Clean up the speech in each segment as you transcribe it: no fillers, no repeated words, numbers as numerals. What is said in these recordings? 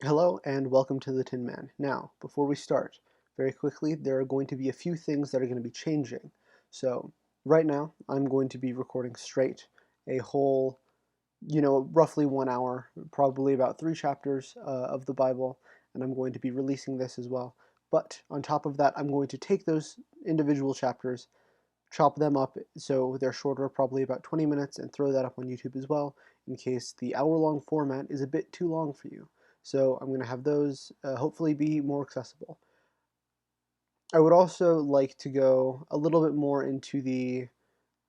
Hello and welcome to the Tin Man. Now, before we start, very quickly, there are going to be a few things that are going to be changing. So, right now, I'm going to be recording straight a whole, roughly 1 hour, probably about 3 chapters of the Bible, and I'm going to be releasing this as well. But on top of that, I'm going to take those individual chapters, chop them up so they're shorter, probably about 20 minutes, and throw that up on YouTube as well, in case the hour-long format is a bit too long for you. So I'm going to have those hopefully be more accessible. I would also like to go a little bit more into the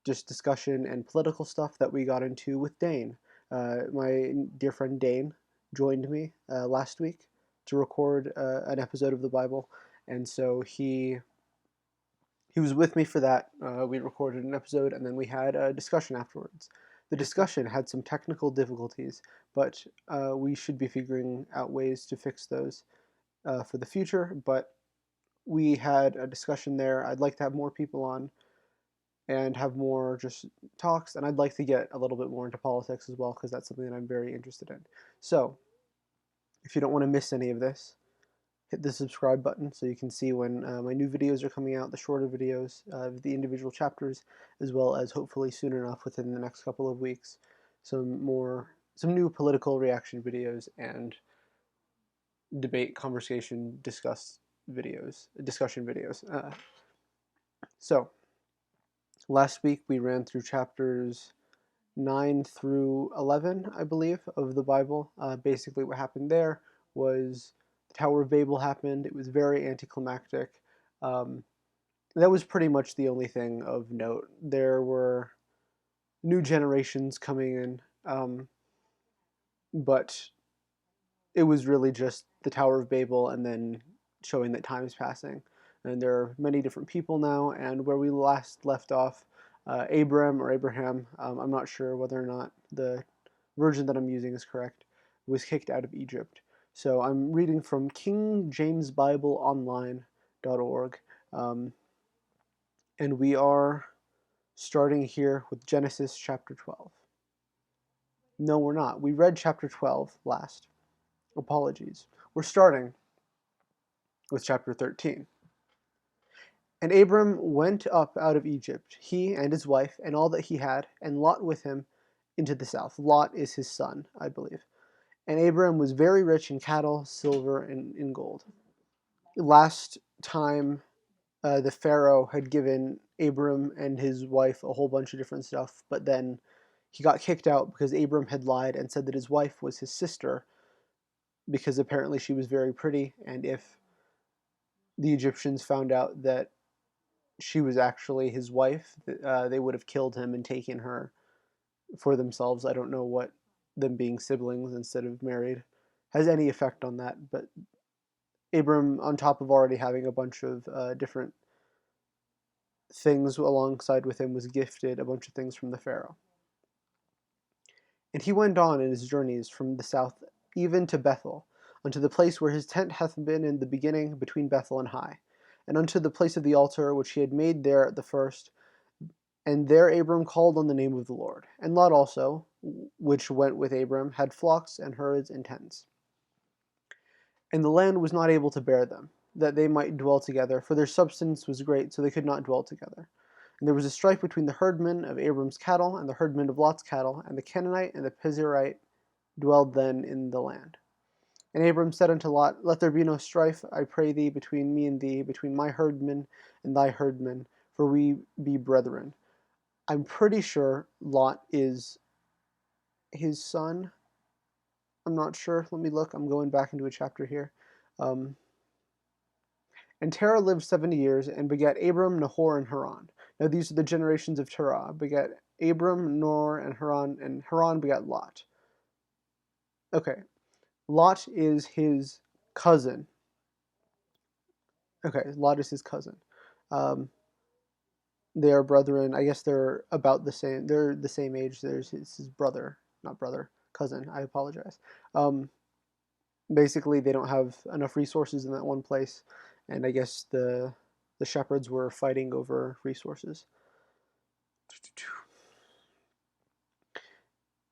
just discussion and political stuff that we got into with Dane. My dear friend Dane joined me last week to record an episode of the Bible, and so he was with me for that. We recorded an episode and then we had a discussion afterwards. The discussion had some technical difficulties, but we should be figuring out ways to fix those for the future. But we had a discussion there. I'd like to have more people on and have more just talks, and I'd like to get a little bit more into politics as well because that's something that I'm very interested in. So, if you don't want to miss any of this, hit the subscribe button so you can see when my new videos are coming out, the shorter videos of the individual chapters, as well as hopefully soon enough within the next couple of weeks, some new political reaction videos and debate, conversation, discussion videos. So last week we ran through chapters 9 through 11, I believe, of the Bible. Basically, what happened there was the Tower of Babel happened. It was very anticlimactic. Um, that was pretty much the only thing of note. There were new generations coming in, but it was really just the Tower of Babel and then showing that time is passing. And there are many different people now, and where we last left off, Abram or Abraham, I'm not sure whether or not the version that I'm using is correct, was kicked out of Egypt. So I'm reading from KingJamesBibleOnline.org, and we are starting here with Genesis chapter 12. No, we're not. We read chapter 12 last. Apologies. We're starting with chapter 13. And Abram went up out of Egypt, he and his wife, and all that he had, and Lot with him into the south. Lot is his son, I believe. And Abram was very rich in cattle, silver, and in gold. Last time, the Pharaoh had given Abram and his wife a whole bunch of different stuff, but then he got kicked out because Abram had lied and said that his wife was his sister, because apparently she was very pretty, and if the Egyptians found out that she was actually his wife, they would have killed him and taken her for themselves. I don't know what them being siblings instead of married has any effect on that, but Abram, on top of already having a bunch of different things alongside with him, was gifted a bunch of things from the Pharaoh. And he went on in his journeys from the south even to Bethel, unto the place where his tent hath been in the beginning between Bethel and Hai, and unto the place of the altar which he had made there at the first. And there Abram called on the name of the Lord. And Lot also, which went with Abram, had flocks and herds and tents. And the land was not able to bear them, that they might dwell together, for their substance was great, so they could not dwell together. And there was a strife between the herdmen of Abram's cattle and the herdmen of Lot's cattle, and the Canaanite and the Perizzite dwelled then in the land. And Abram said unto Lot, Let there be no strife, I pray thee, between me and thee, between my herdmen and thy herdmen, for we be brethren. I'm pretty sure Lot is his son. I'm not sure. Let me look. I'm going back into a chapter here. Um, and Terah lived 70 years and begat Abram, Nahor, and Haran. Now these are the generations of Terah. Begat Abram, Nor, and Haran begat Lot. Okay. Lot is his cousin. Okay, Lot is his cousin. Um, they are brethren. I guess they're about the same. They're the same age. There's his brother, not brother, cousin. I apologize. Um, Basically, they don't have enough resources in that one place, and I guess the shepherds were fighting over resources.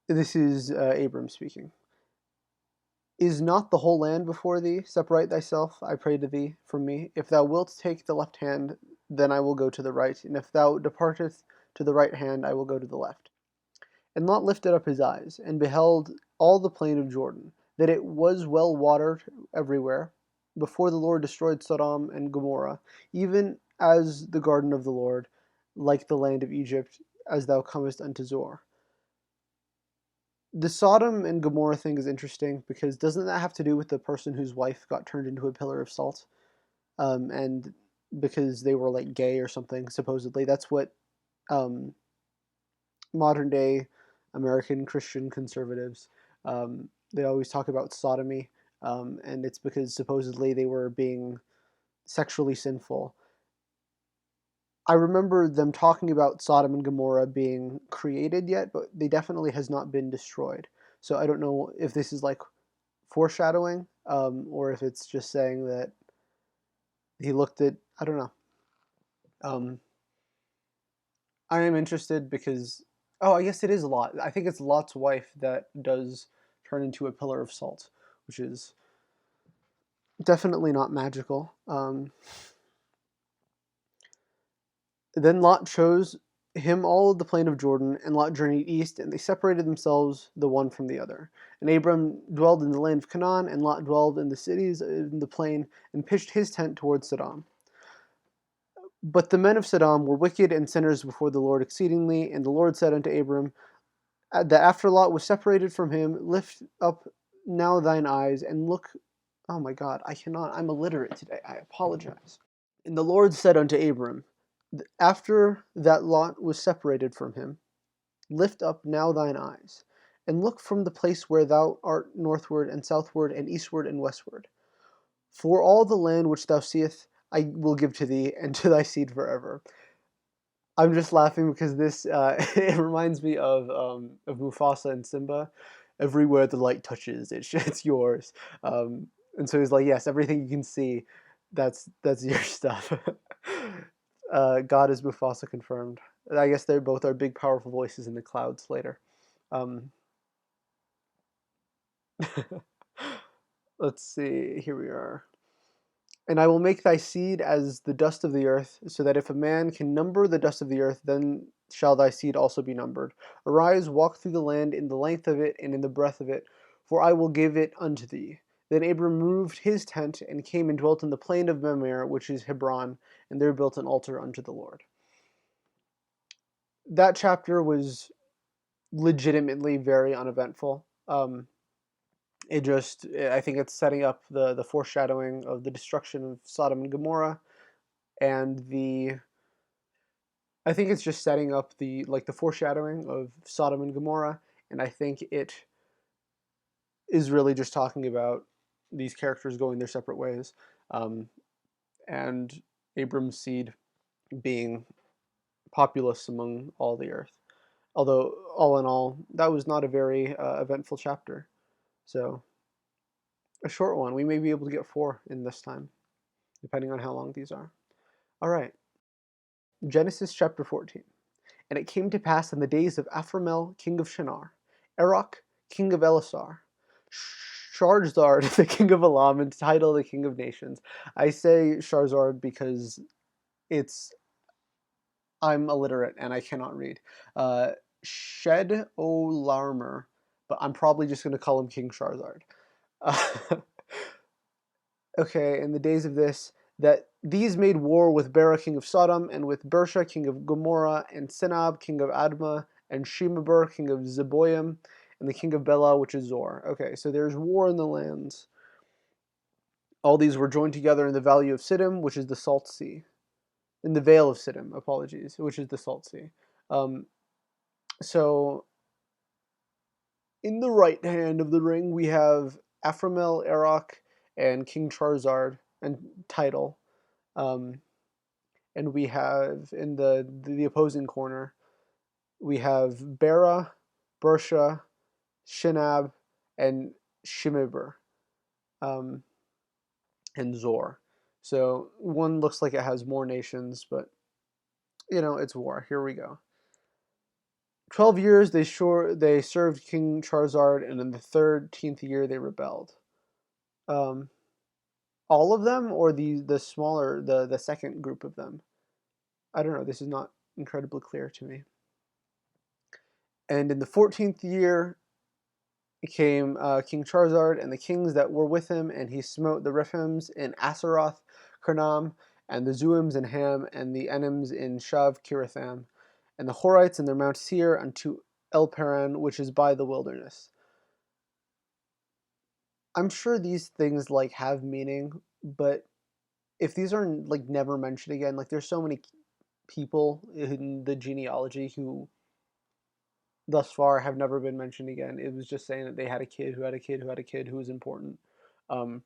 This is Abram speaking. Is not the whole land before thee? Separate thyself, I pray to thee, from me. If thou wilt take the left hand, then I will go to the right, and if thou departest to the right hand, I will go to the left. And Lot lifted up his eyes, and beheld all the plain of Jordan, that it was well watered everywhere, before the Lord destroyed Sodom and Gomorrah, even as the garden of the Lord, like the land of Egypt, as thou comest unto Zoar. The Sodom and Gomorrah thing is interesting because doesn't that have to do with the person whose wife got turned into a pillar of salt? And because they were like gay or something, supposedly. That's what um, modern day American Christian conservatives, they always talk about sodomy, and it's because supposedly they were being sexually sinful. I remember them talking about Sodom and Gomorrah being created yet, but they definitely has not been destroyed. So I don't know if this is like foreshadowing, or if it's just saying that he looked at. I don't know. Um, I am interested because I guess it is Lot. I think it's Lot's wife that does turn into a pillar of salt, which is definitely not magical. Then Lot chose him all of the plain of Jordan, and Lot journeyed east, and they separated themselves the one from the other. And Abram dwelled in the land of Canaan, and Lot dwelled in the cities in the plain, and pitched his tent towards Sodom. But the men of Sodom were wicked and sinners before the Lord exceedingly, and the Lord said unto Abram, that after Lot was separated from him, lift up now thine eyes and look. Oh my God, I cannot. I'm illiterate today. I apologize. And the Lord said unto Abram, after that Lot was separated from him, lift up now thine eyes, and look from the place where thou art northward and southward and eastward and westward. For all the land which thou seest I will give to thee and to thy seed forever. I'm just laughing because this it reminds me of Mufasa and Simba. Everywhere the light touches, it's yours. And so he's like, yes, everything you can see, that's your stuff. God is Mufasa confirmed. I guess they're both our big, powerful voices in the clouds later. Um, let's see. Here we are. And I will make thy seed as the dust of the earth, so that if a man can number the dust of the earth, then shall thy seed also be numbered. Arise, walk through the land in the length of it and in the breadth of it, for I will give it unto thee. Then Abram moved his tent and came and dwelt in the plain of Mamre, which is Hebron, and there built an altar unto the Lord. That chapter was legitimately very uneventful. I think it's setting up the foreshadowing of the destruction of Sodom and Gomorrah, and I think it's just setting up the foreshadowing of Sodom and Gomorrah, and I think it is really just talking about these characters going their separate ways, um, and Abram's seed being populous among all the earth. Although, all in all, that was not a very eventful chapter. So, a short one. We may be able to get 4 in this time, depending on how long these are. All right. Genesis chapter 14. And it came to pass in the days of Aphramel, king of Shinar, Erech, king of Elasar, Sharzard, the king of Elam, and Tidal, the king of nations. I say Sharzard because I'm illiterate and I cannot read. Shed Olarmer, but I'm probably just going to call him King Sharzard. Okay, in the days of this, that these made war with Bera, king of Sodom, and with Bersha, king of Gomorrah, and Sinab, king of Admah, and Shemeber, king of Zeboim, and the king of Bela, which is Zor. Okay, so there's war in the lands. All these were joined together in the valley of Siddim, which is the Salt Sea. In the Vale of Siddim, apologies, which is the Salt Sea. So, in the right hand of the ring, we have Aphramel, Erech, and King Charzard, and Tidal. And we have in the opposing corner, we have Bera, Bersha, Shinab, and Shimibur, um, and Zor. So one looks like it has more nations, but it's war. Here we go. 12 years they served King Charzard, and in the 13th year they rebelled. Um, all of them, or the smaller, the second group of them? I don't know. This is not incredibly clear to me. And in the 14th year came King Charizard and the kings that were with him, and he smote the Riphims in Asaroth, Karnam, and the Zuims in Ham, and the Enims in Shav Kiratham, and the Horites in their Mount Seir unto El Paran, which is by the wilderness. I'm sure these things like have meaning, but if these are like never mentioned again, like there's so many people in the genealogy who thus far have never been mentioned again. It was just saying that they had a kid who had a kid who had a kid who was important. Um,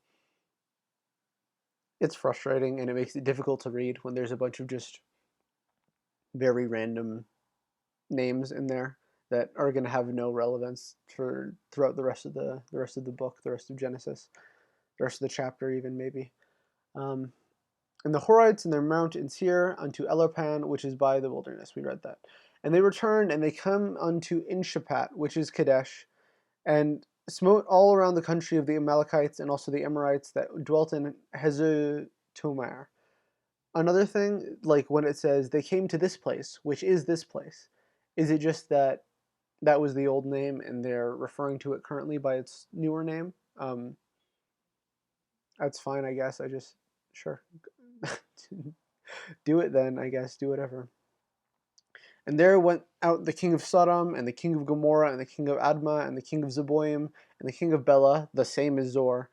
it's frustrating and it makes it difficult to read when there's a bunch of just very random names in there that are going to have no relevance for throughout the rest of the book, the rest of Genesis, the rest of the chapter, even maybe. Um, and the Horites in their mount in Seir unto Elopan, which is by the wilderness. We read that. And they returned and they come unto Inshapat, which is Kadesh, and smote all around the country of the Amalekites and also the Amorites that dwelt in Hezutomar. Another thing, like when it says they came to this place, which is this place, is it just that that was the old name and they're referring to it currently by its newer name? That's fine, I guess. I just, sure. Do it then, I guess. Do whatever. And there went out the king of Sodom, and the king of Gomorrah, and the king of Admah, and the king of Zeboim, and the king of Bela, the same as Zor.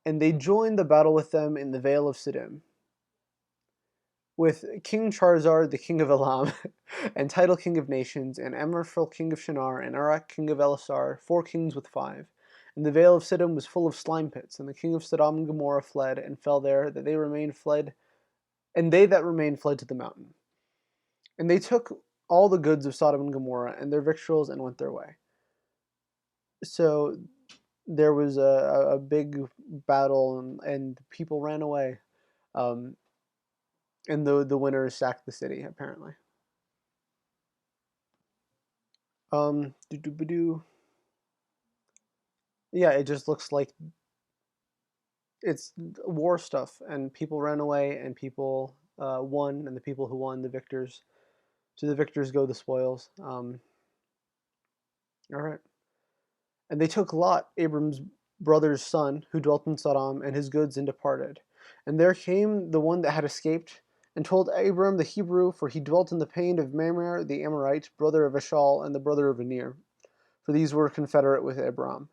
And they joined the battle with them in the vale of Siddim, with King Charizard, the king of Elam, and Tidal king of nations, and Amraphel king of Shinar, and Arak king of Elasar, 4 kings with 5. And the vale of Siddim was full of slime pits, and the king of Sodom and Gomorrah fled, and fell there, that they remained fled, and they that remained fled to the mountain. And they took all the goods of Sodom and Gomorrah, and their victuals, and went their way. So there was a big battle, and people ran away. Um, and the winners sacked the city, apparently. Yeah, it just looks like it's war stuff, and people ran away, and people won, and the people who won, the victors. To the victors go the spoils. All right. And they took Lot, Abram's brother's son, who dwelt in Sodom, and his goods, and departed. And there came the one that had escaped, and told Abram the Hebrew, for he dwelt in the plain of Mamre the Amorite, brother of Eshal, and the brother of Aner, for these were confederate with Abram.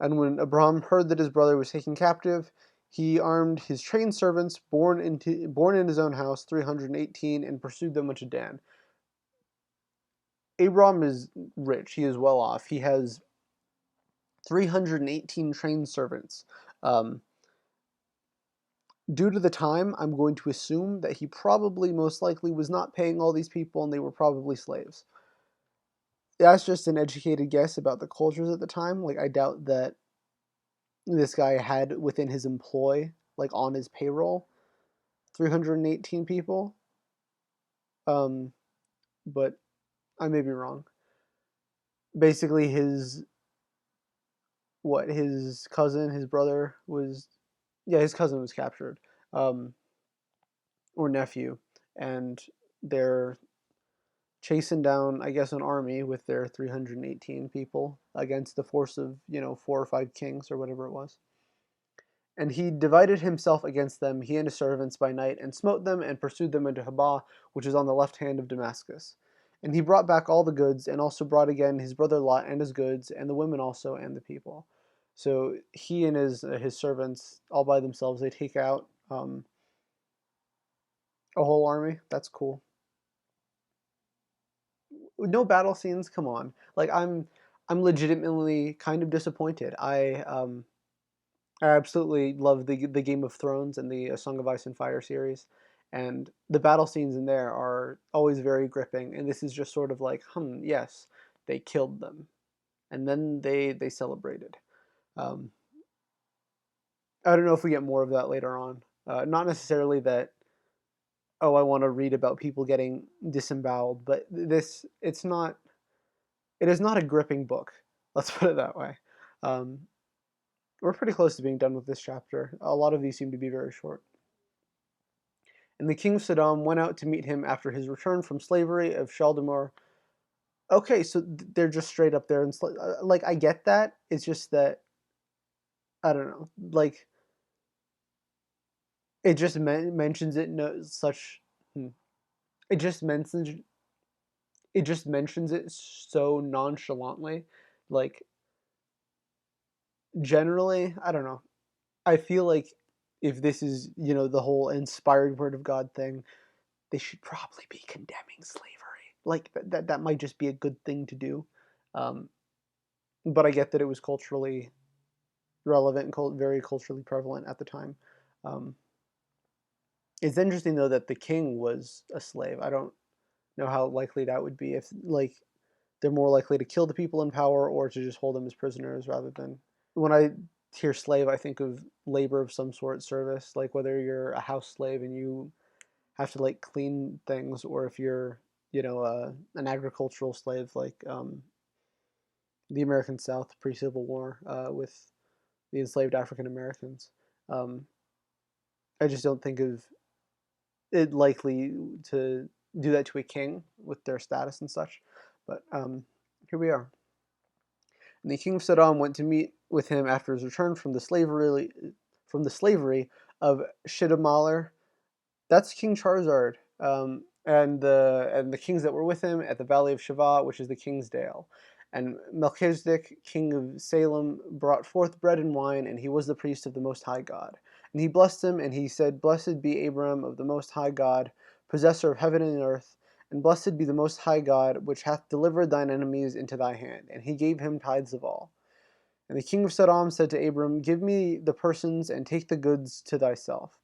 And when Abram heard that his brother was taken captive, he armed his trained servants, born in his own house, 318, and pursued them unto Dan. Abram is rich. He is well off. He has 318 trained servants. Um, Due to the time, I'm going to assume that he probably most likely was not paying all these people and they were probably slaves. That's just an educated guess about the cultures at the time. Like, I doubt that this guy had within his employ, like on his payroll, 318 people. Um, but I may be wrong. Basically, his cousin, his brother was, yeah, his cousin was captured, um, or nephew, and they're chasing down, I guess, an army with their 318 people against the force of, 4 or 5 kings or whatever it was. And he divided himself against them, he and his servants, by night, and smote them, and pursued them into Habah, which is on the left hand of Damascus. And he brought back all the goods, and also brought again his brother Lot and his goods, and the women also, and the people. So he and his servants, all by themselves, they take out a whole army. That's cool. No battle scenes. Come on, like I'm legitimately kind of disappointed. I absolutely love the Game of Thrones and the Song of Ice and Fire series, and the battle scenes in there are always very gripping. And this is just sort of like, yes, they killed them, and then they celebrated. Um, I don't know if we get more of that later on. Not necessarily that. Oh, I want to read about people getting disemboweled, but it's not. It is not a gripping book. Let's put it that way. Um, we're pretty close to being done with this chapter. A lot of these seem to be very short. And the king of Sodom went out to meet him after his return from slavery of Shaldemar. Okay, so they're just straight up there and like I get that. It's just that I don't know. Like it just mentions it no such. Hmm. It just mentions it so nonchalantly. Like generally, I don't know. I feel like if this is, the whole inspired word of God thing, they should probably be condemning slavery. Like that might just be a good thing to do. Um, but I get that it was culturally relevant and very culturally prevalent at the time. Um, it's interesting though that the king was a slave. I don't know how likely that would be if like they're more likely to kill the people in power or to just hold them as prisoners rather than when I hear slave, I think of labor of some sort, service, like whether you're a house slave and you have to like clean things, or if you're, an agricultural slave, like the American South pre-Civil War with the enslaved African Americans. Um, I just don't think of it likely to do that to a king with their status and such. But here we are. And the king of Sodom went to meet with him after his return from the slavery of Shidamalar. That's King Charizard, and the kings that were with him at the Valley of Shiva, which is the King's Dale. And Melchizedek, king of Salem, brought forth bread and wine, and he was the priest of the Most High God. And he blessed him, and he said, Blessed be Abram of the Most High God, possessor of heaven and earth, and blessed be the Most High God, which hath delivered thine enemies into thy hand. And he gave him tithes of all. And the king of Sodom said to Abram, Give me the persons, and take the goods to thyself.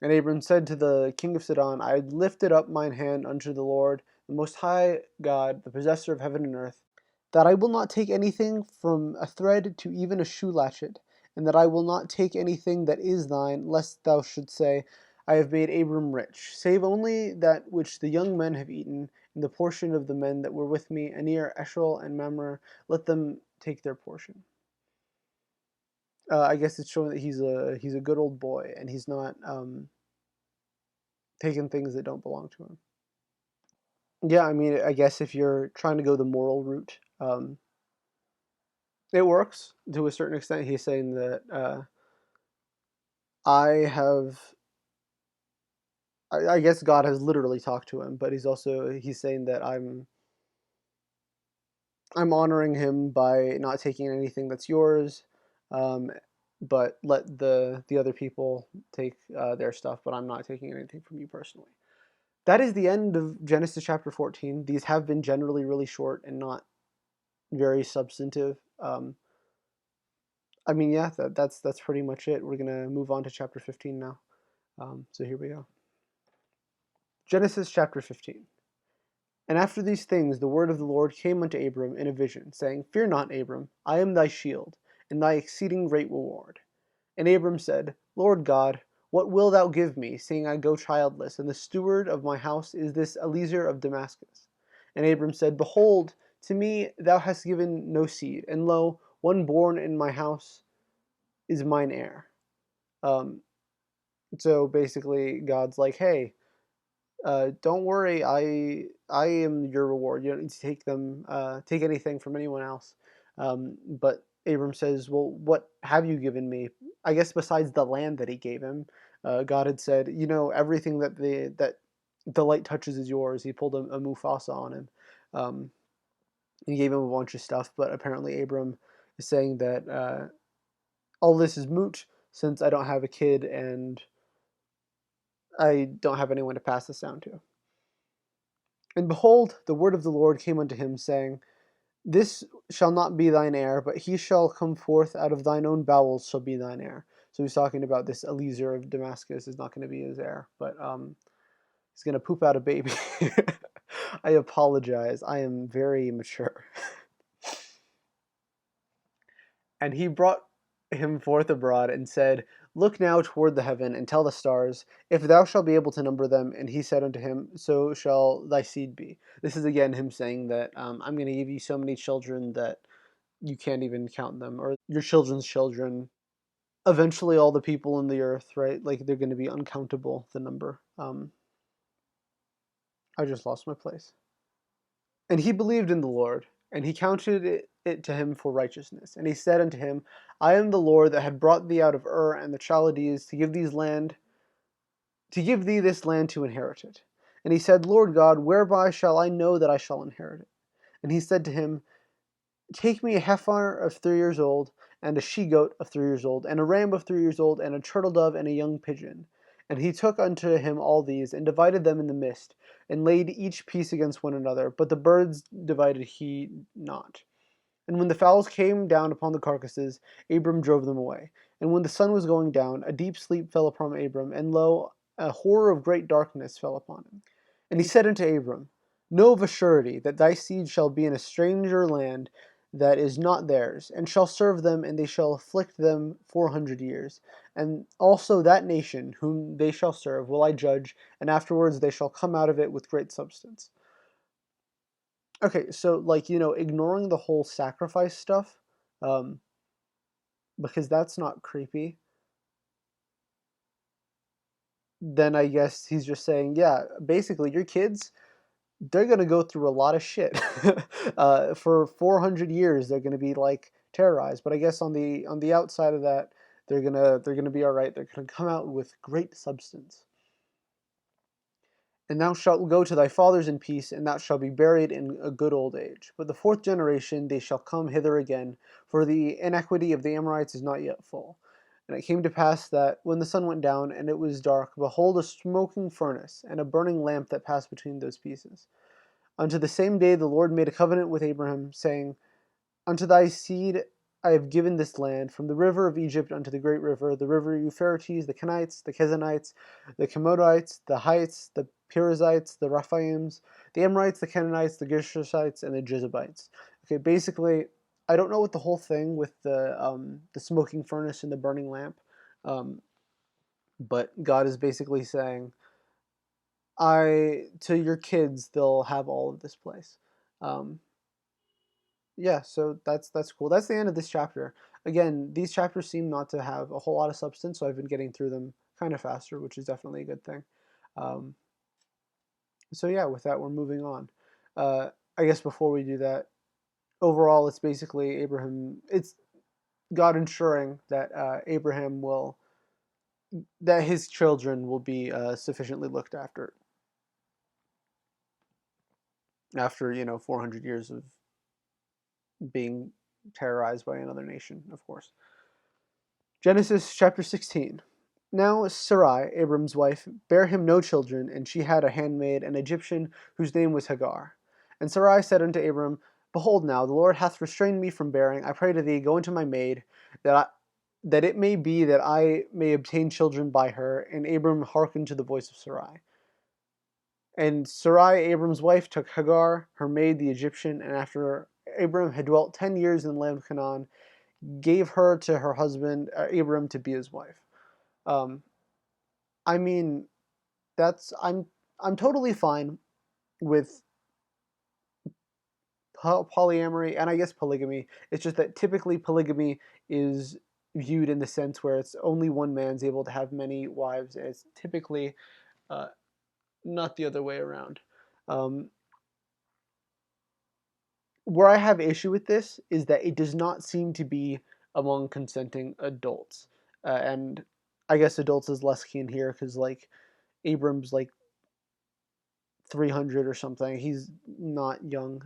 And Abram said to the king of Sodom, I lifted up mine hand unto the Lord, the Most High God, the possessor of heaven and earth, that I will not take anything from a thread to even a shoe latchet, and that I will not take anything that is thine, lest thou should say, I have made Abram rich, save only that which the young men have eaten, and the portion of the men that were with me, Anir, Eshel, and Mamre, let them take their portion. I guess it's showing that he's a good old boy, and he's not taking things that don't belong to him. Yeah, I mean, I guess if you're trying to go the moral route, it works to a certain extent. He's saying that I have, I guess God has literally talked to him, but he's saying that I'm honoring him by not taking anything that's yours, um, but let the other people take their stuff, but I'm not taking anything from you personally. That is the end of Genesis chapter 14. These have been generally really short and not very substantive. I mean, yeah, that's pretty much it. We're gonna move on to chapter 15 now. So here we go. Genesis chapter 15. And after these things the word of the Lord came unto Abram in a vision, saying, Fear not, Abram, I am thy shield, and thy exceeding great reward. And Abram said, Lord God, what wilt thou give me, seeing I go childless, and the steward of my house is this Eliezer of Damascus? And Abram said, Behold, to me thou hast given no seed, and lo, one born in my house is mine heir. Um, so basically, God's like, hey, don't worry, I am your reward. You don't need to take anything from anyone else. But Abram says, well, what have you given me? I guess besides the land that he gave him, God had said, everything that the light touches is yours. He pulled a Mufasa on him. Um, he gave him a bunch of stuff, but apparently Abram is saying that all this is moot since I don't have a kid and I don't have anyone to pass this down to. And behold, the word of the Lord came unto him, saying, This shall not be thine heir, but he shall come forth out of thine own bowels shall be thine heir. So he's talking about this Eliezer of Damascus is not going to be his heir, but he's going to poop out a baby. I apologize. I am very mature. And he brought him forth abroad and said, Look now toward the heaven and tell the stars, if thou shalt be able to number them. And he said unto him, So shall thy seed be. This is again him saying that I'm going to give you so many children that you can't even count them, or your children's children. eventually all the people in the earth, right? Like they're going to be uncountable, the number. I just lost my place. And he believed in the Lord, and he counted it to him for righteousness. And he said unto him, I am the Lord that had brought thee out of Ur and the Chaldees to give thee this land to inherit it. And he said, Lord God, whereby shall I know that I shall inherit it? And he said to him, Take me a heifer of 3 years old, and a she-goat of 3 years old, and a ram of 3 years old, and a turtle-dove, and a young pigeon. And he took unto him all these, and divided them in the midst, and laid each piece against one another. But the birds divided he not. And when the fowls came down upon the carcasses, Abram drove them away. And when the sun was going down, a deep sleep fell upon Abram, and lo, a horror of great darkness fell upon him. And he said unto Abram, Know of a surety that thy seed shall be in a stranger land that is not theirs, and shall serve them, and they shall afflict them 400 years. And also that nation whom they shall serve will I judge, and afterwards they shall come out of it with great substance. Okay, so like, ignoring the whole sacrifice stuff, um, because that's not creepy, then I guess he's just saying, yeah, basically your kids, they're gonna go through a lot of shit. For 400 years, they're gonna be like terrorized. But I guess on the outside of that, they're gonna be all right. They're gonna come out with great substance. And thou shalt go to thy fathers in peace, and thou shalt be buried in a good old age. But the fourth generation they shall come hither again, for the iniquity of the Amorites is not yet full. And it came to pass that, when the sun went down, and it was dark, behold, a smoking furnace, and a burning lamp that passed between those pieces. Unto the same day the Lord made a covenant with Abraham, saying, Unto thy seed I have given this land, from the river of Egypt unto the great river, the river Euphrates, the Kenites, the Kezanites, the Chemodites, the Hittites, the Perizzites, the Rephaims, the Amorites, the Canaanites, the Girgashites, and the Jebusites. Okay, basically, I don't know what the whole thing with the smoking furnace and the burning lamp, um, but God is basically saying, to your kids, they'll have all of this place. Um, yeah, so that's cool. That's the end of this chapter. Again, these chapters seem not to have a whole lot of substance, so I've been getting through them kind of faster, which is definitely a good thing. Um, so yeah, with that, we're moving on. I guess before we do that, overall, it's basically It's God ensuring that that his children will be sufficiently looked after 400 years of being terrorized by another nation, of course. Genesis chapter 16. Now Sarai, Abram's wife, bare him no children, and she had a handmaid, an Egyptian, whose name was Hagar. And Sarai said unto Abram, Behold now, the Lord hath restrained me from bearing. I pray to thee, go unto my maid, that it may be that I may obtain children by her. And Abram hearkened to the voice of Sarai. And Sarai, Abram's wife, took Hagar, her maid, the Egyptian, and after Abram had dwelt 10 years in the land of Canaan, gave her to her husband Abram to be his wife. Um, I mean, that's I'm totally fine with polyamory and I guess polygamy. It's just that typically polygamy is viewed in the sense where it's only one man's able to have many wives, and it's typically uh, not the other way around. Um, where I have issue with this is that it does not seem to be among consenting adults, and I guess adults is less keen here because like Abram's like 300 or something. He's not young.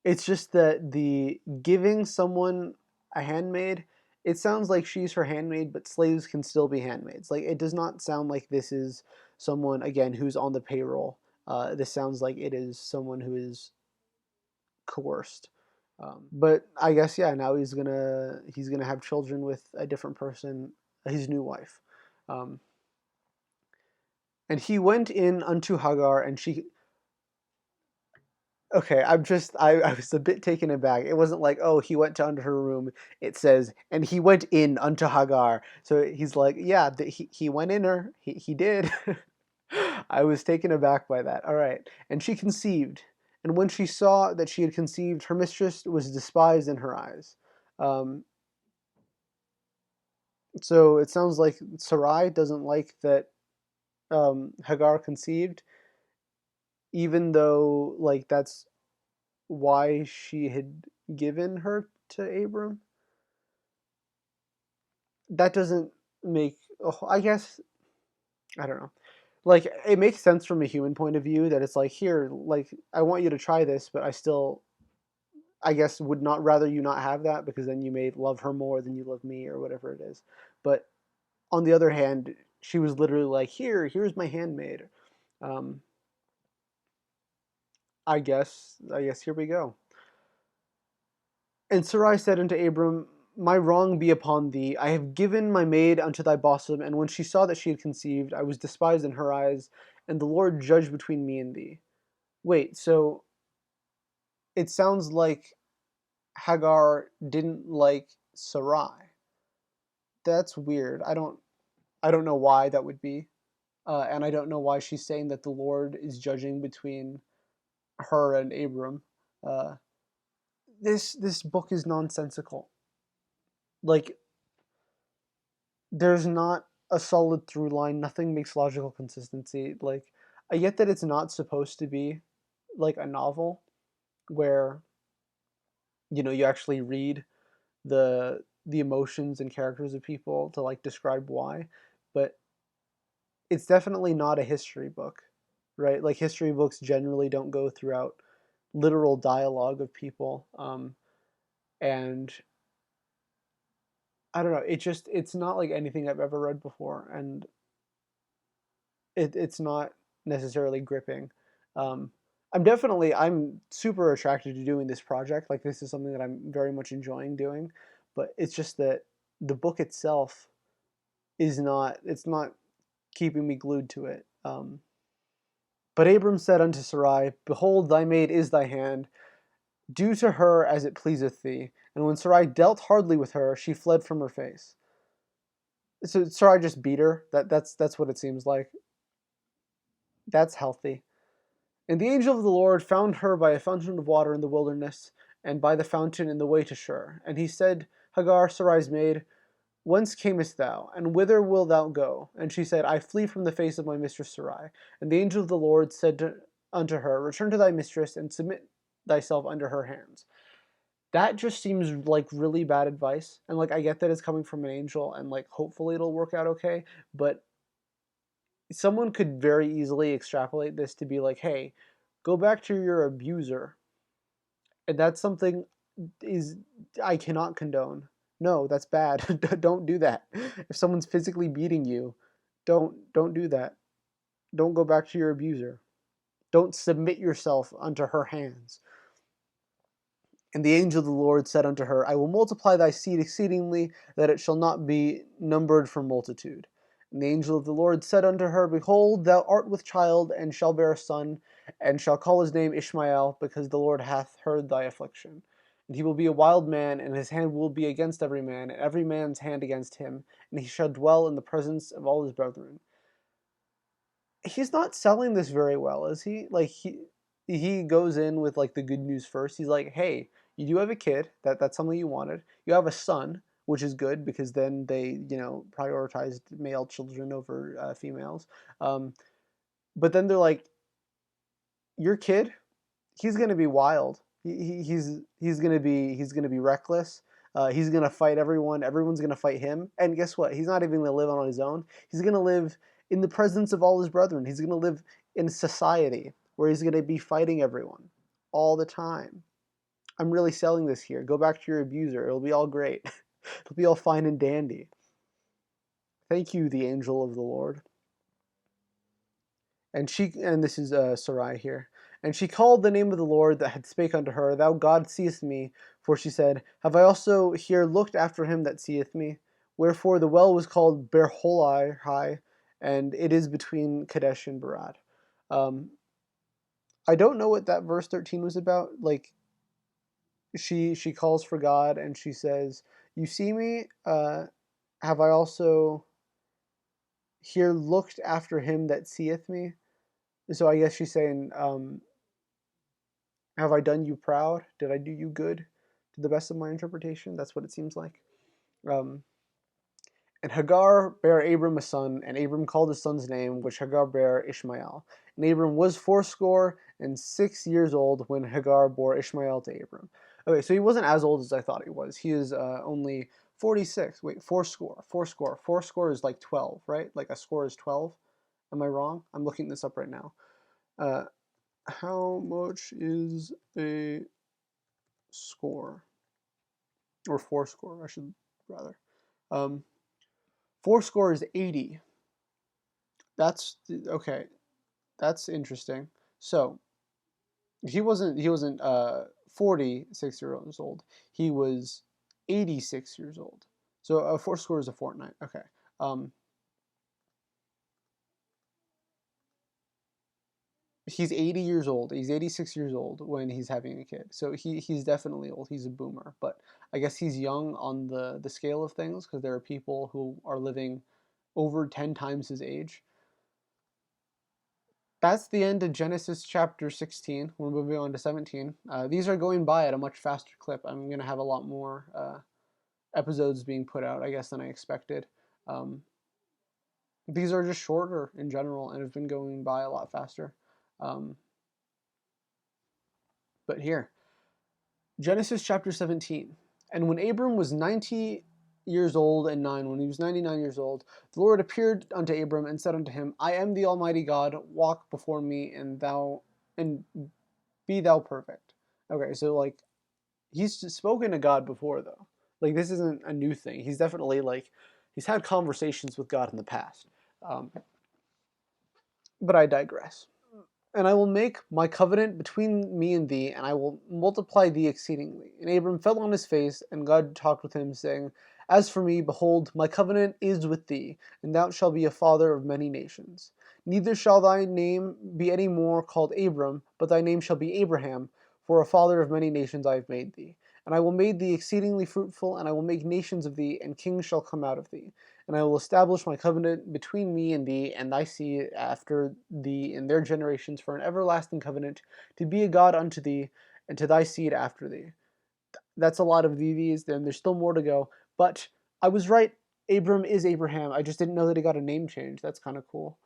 It's just that the giving someone a handmaid, it sounds like she's her handmaid, but slaves can still be handmaids. Like it does not sound like this is someone again who's on the payroll. This sounds like it is someone who is coerced. But I guess yeah, now he's gonna have children with a different person, his new wife. Um, and he went in unto Hagar, and she. Okay, I was a bit taken aback. It wasn't like, oh, he went to under her room. It says, and he went in unto Hagar. So he's like, yeah, he went in her. He did. I was taken aback by that. All right. And she conceived. And when she saw that she had conceived, her mistress was despised in her eyes. Um, So it sounds like Sarai doesn't like that Hagar conceived, even though like that's why she had given her to Abram. That doesn't make. Oh, I guess I don't know. Like it makes sense from a human point of view that it's like here, like I want you to try this, but I still, I guess, would not rather you not have that because then you may love her more than you love me or whatever it is. But on the other hand, she was literally like, here's my handmaid. Um, I guess here we go. And Sarai said unto Abram, my wrong be upon thee. I have given my maid unto thy bosom, and when she saw that she had conceived, I was despised in her eyes, and the Lord judged between me and thee. Wait, so it sounds like Hagar didn't like Sarai. That's weird. I don't know why that would be. And I don't know why she's saying that the Lord is judging between her and Abram. Uh, this book is nonsensical. Like there's not a solid through line. Nothing makes logical consistency. Like I get that it's not supposed to be like a novel where you actually read the emotions and characters of people to like describe why, but it's definitely not a history book, right? Like history books generally don't go throughout literal dialogue of people, and I don't know. It's not like anything I've ever read before, and it's not necessarily gripping. Um, I'm super attracted to doing this project. Like this is something that I'm very much enjoying doing, but it's just that the book itself is not. It's not keeping me glued to it. But Abram said unto Sarai, behold, thy maid is thy hand. Do to her as it pleaseth thee. And when Sarai dealt hardly with her, she fled from her face. So Sarai just beat her. That's what it seems like. That's healthy. And the angel of the Lord found her by a fountain of water in the wilderness, and by the fountain in the way to Shur. And he said, Hagar, Sarai's maid, whence camest thou, and whither wilt thou go? And she said, I flee from the face of my mistress Sarai. And the angel of the Lord said unto her, return to thy mistress, and submit thyself under her hands. That just seems like really bad advice. And like I get that it's coming from an angel, and like hopefully it'll work out okay, but someone could very easily extrapolate this to be like, hey, go back to your abuser. And that's something is I cannot condone. No, that's bad. Don't do that. If someone's physically beating you, don't do that. Don't go back to your abuser. Don't submit yourself unto her hands. And the angel of the Lord said unto her, I will multiply thy seed exceedingly, that it shall not be numbered for multitude. And the angel of the Lord said unto her, behold, thou art with child, and shall bear a son, and shall call his name Ishmael, because the Lord hath heard thy affliction. And he will be a wild man, and his hand will be against every man, and every man's hand against him, and he shall dwell in the presence of all his brethren. He's not selling this very well, is he? Like he goes in with like the good news first. He's like, "Hey, you do have a kid. That's something you wanted. You have a son, which is good because then they, prioritized male children over females. Um, but then they're like, your kid, he's gonna be wild. He's gonna be reckless. He's gonna fight everyone. Everyone's gonna fight him. And guess what? He's not even gonna live on his own. He's gonna live in the presence of all his brethren. He's gonna live in society where he's gonna be fighting everyone all the time. I'm really selling this here. Go back to your abuser. It'll be all great. It'll be all fine and dandy. Thank you, the angel of the Lord. And this is Sarai here. And she called the name of the Lord that had spake unto her, Thou God seest me. For she said, Have I also here looked after him that seeth me? Wherefore the well was called Berholai High, and it is between Kadesh and Barad. Um, I don't know what that verse 13 was about. Like she calls for God and she says, You see me? Have I also here looked after him that seeth me? So I guess she's saying, have I done you proud? Did I do you good? To the best of my interpretation, that's what it seems like. Um, And Hagar bare Abram a son, and Abram called his son's name, which Hagar bare Ishmael. And Abram was 86 years old when Hagar bore Ishmael to Abram. Okay, so he wasn't as old as I thought he was. He is only 46. Wait, fourscore is like 12, right? Like a score is 12. Am I wrong? I'm looking this up right now. How much is a score? Or fourscore, I should rather. Fourscore is 80. That's okay. That's interesting. So he wasn't 46 years old. He was 86 years old. So a fourscore is a fortnight. Okay. He's 80 years old. He's 86 years old when he's having a kid. So he's definitely old. He's a boomer. But I guess he's young on the scale of things because there are people who are living over 10 times his age. That's the end of Genesis chapter 16. We're moving on to 17. These are going by at a much faster clip. I'm going to have a lot more episodes being put out, I guess, than I expected. These are just shorter in general and have been going by a lot faster. But here, Genesis chapter 17. And when Abram was 90 years old and 9, when he was 99 years old, the Lord appeared unto Abram and said unto him, I am the Almighty God, walk before me and be thou perfect. Okay, so like he's spoken to God before though. Like this isn't a new thing. He's definitely like he's had conversations with God in the past. But I digress. And I will make my covenant between me and thee, and I will multiply thee exceedingly. And Abram fell on his face, and God talked with him, saying, As for me, behold, my covenant is with thee, and thou shalt be a father of many nations. Neither shall thy name be any more called Abram, but thy name shall be Abraham, for a father of many nations I have made thee. And I will make thee exceedingly fruitful, and I will make nations of thee, and kings shall come out of thee. And I will establish my covenant between me and thee, and thy seed after thee in their generations, for an everlasting covenant, to be a God unto thee, and to thy seed after thee. That's a lot of these, and there's still more to go. But I was right, Abram is Abraham. I just didn't know that he got a name change. That's kind of cool.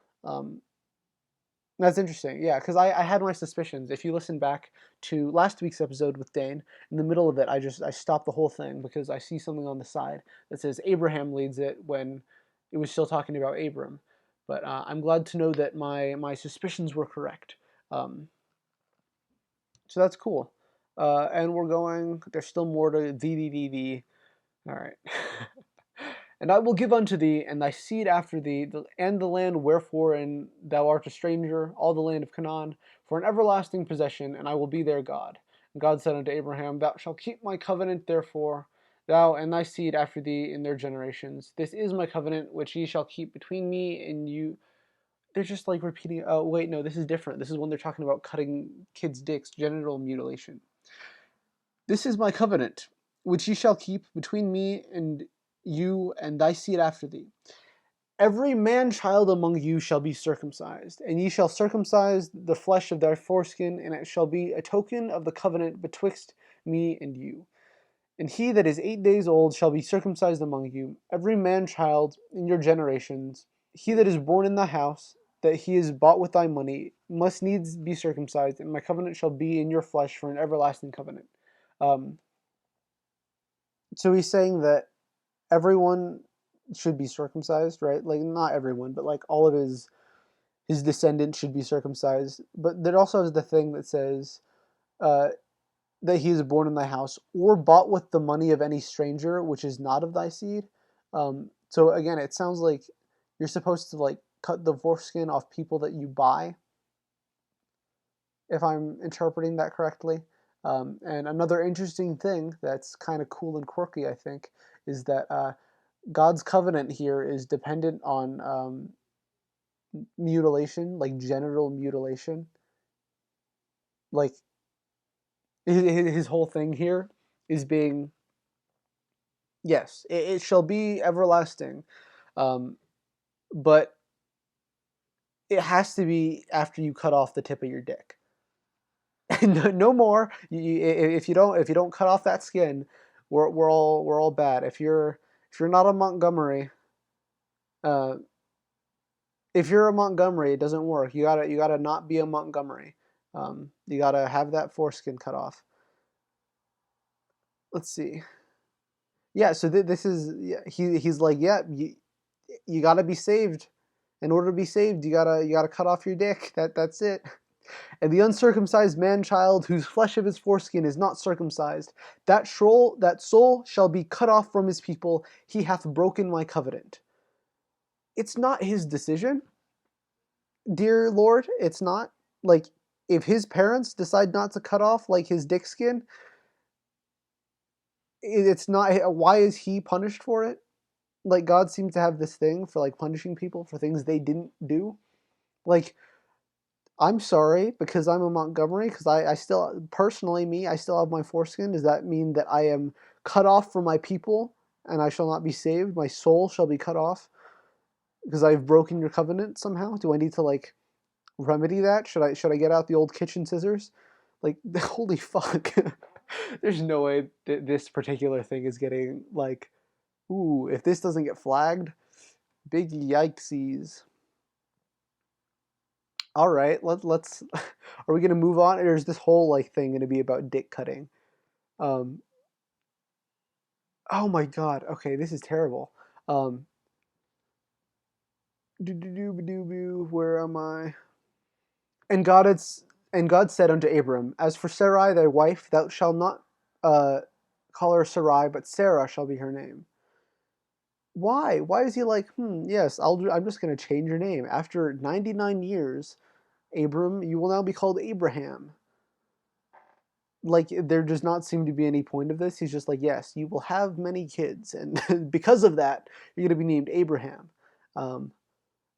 That's interesting, yeah, because I had my suspicions. If you listen back to last week's episode with Dane, in the middle of it, I stopped the whole thing because I see something on the side that says Abraham leads it when it was still talking about Abram. But I'm glad to know that my suspicions were correct. So that's cool. And we're going. There's still more to the. All right. And I will give unto thee, and thy seed after thee, and the land wherefor thou art a stranger, all the land of Canaan, for an everlasting possession, and I will be their God. And God said unto Abraham, Thou shalt keep my covenant, therefore, thou and thy seed after thee in their generations. This is my covenant, which ye shall keep between me and you. They're just like repeating. Oh, wait, no, this is different. This is when they're talking about cutting kids' dicks, genital mutilation. This is my covenant, which ye shall keep between me and you and thy seed after thee. Every man child among you shall be circumcised, and ye shall circumcise the flesh of their foreskin, and it shall be a token of the covenant betwixt me and you. And he that is 8 days old shall be circumcised among you, every man child in your generations. He that is born in thy house, that he is bought with thy money, must needs be circumcised, and my covenant shall be in your flesh for an everlasting covenant. Um, so he's saying that everyone should be circumcised, right? Like not everyone, but like all of his descendants should be circumcised. But there also is the thing that says uh, that he is born in thy house or bought with the money of any stranger, which is not of thy seed. So again, it sounds like you're supposed to like cut the foreskin off people that you buy, if I'm interpreting that correctly. And another interesting thing that's kind of cool and quirky, I think, is that God's covenant here is dependent on mutilation, like genital mutilation. Like his whole thing here is being, yes, it shall be everlasting, but it has to be after you cut off the tip of your dick. No more. If you don't cut off that skin, we're all bad. If you're not a Montgomery, Uh, if you're a Montgomery, it doesn't work. You gotta not be a Montgomery. You gotta have that foreskin cut off. Let's see. Yeah, so this is, yeah, he's like, yeah, you gotta be saved. In order to be saved, you gotta cut off your dick. That's it. And the uncircumcised man child whose flesh of his foreskin is not circumcised, that soul shall be cut off from his people. He hath broken my covenant. It's not his decision, dear Lord. It's not. Like, if his parents decide not to cut off like his dick skin, it's not. Why is he punished for it? Like, God seems to have this thing for like punishing people for things they didn't do. Like, I'm sorry because I'm a Montgomery, because I still, personally, me, I still have my foreskin. Does that mean that I am cut off from my people and I shall not be saved? My soul shall be cut off because I've broken your covenant somehow? Do I need to like remedy that? Should I get out the old kitchen scissors? Like, holy fuck. There's no way that this particular thing is getting like, ooh, if this doesn't get flagged, big yikesies. All right, let's. Are we gonna move on, or is this whole like thing gonna be about dick cutting? Um. Oh my god. Okay, this is terrible. Um. Where am I? And God it's and God said unto Abram, As for Sarai thy wife, thou shalt not uh call her Sarai, but Sarah shall be her name. Why? Why is he like, yes, I'm just gonna change your name after 99 years, Abram. You will now be called Abraham. Like, there does not seem to be any point of this. He's just like, yes, you will have many kids, and because of that, you're going to be named Abraham. Um,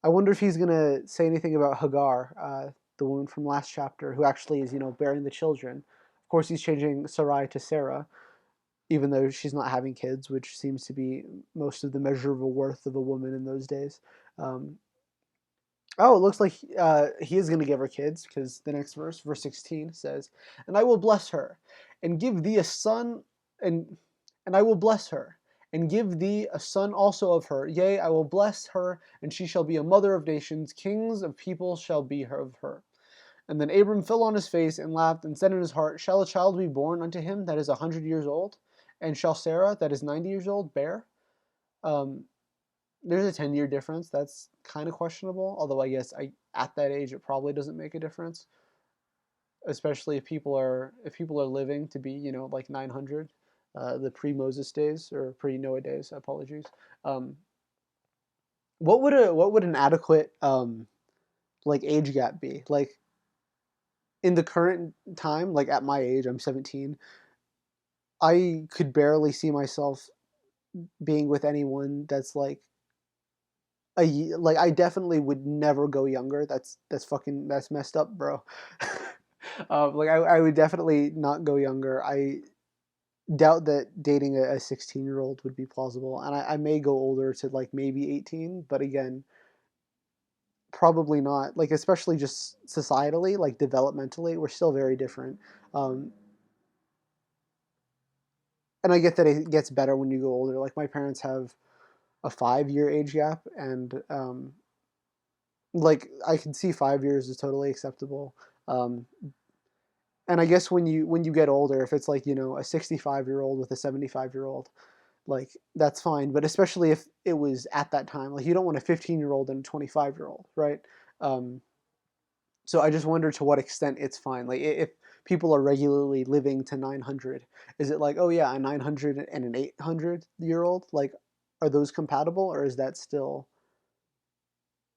I wonder if he's going to say anything about Hagar, the woman from last chapter, who actually is, bearing the children. Of course, he's changing Sarai to Sarah, even though she's not having kids, which seems to be most of the measurable worth of a woman in those days. Um, Oh, it looks like he is going to give her kids, because the next verse, verse 16, says, "And I will bless her, and give thee a son, and and I will bless her, and give thee a son also of her. Yea, I will bless her, and she shall be a mother of nations. Kings of people shall be of her." And then Abram fell on his face and laughed, and said in his heart, "Shall a child be born unto him that is 100 years old? And shall Sarah that is 90 years old bear?" Um, there's a 10-year difference. That's kind of questionable. Although I guess at that age it probably doesn't make a difference, especially if people are living to be like 900, the pre-Moses days or pre-Noah days. Apologies. Um, what would an adequate like age gap be? Like, in the current time, like at my age, I'm 17. I could barely see myself being with anyone that's like like, I definitely would never go younger. That's messed up, bro. Like, I would definitely not go younger. I doubt that dating a 16-year-old would be plausible, and I may go older to like maybe 18, but again, probably not. Like, especially just societally, like developmentally, we're still very different. Um, and I get that it gets better when you go older. Like, my parents have a 5-year age gap, and like, I can see 5 years is totally acceptable. Um, and I guess when you get older, if it's like a 65-year-old with a 75-year-old, like, that's fine. But especially if it was at that time, like, you don't want a 15-year-old and a 25-year-old, right? Um, so I just wonder to what extent it's fine. Like, if people are regularly living to 900, is it like, oh yeah, a 900 and an 800-year-old, like, are those compatible, or is that still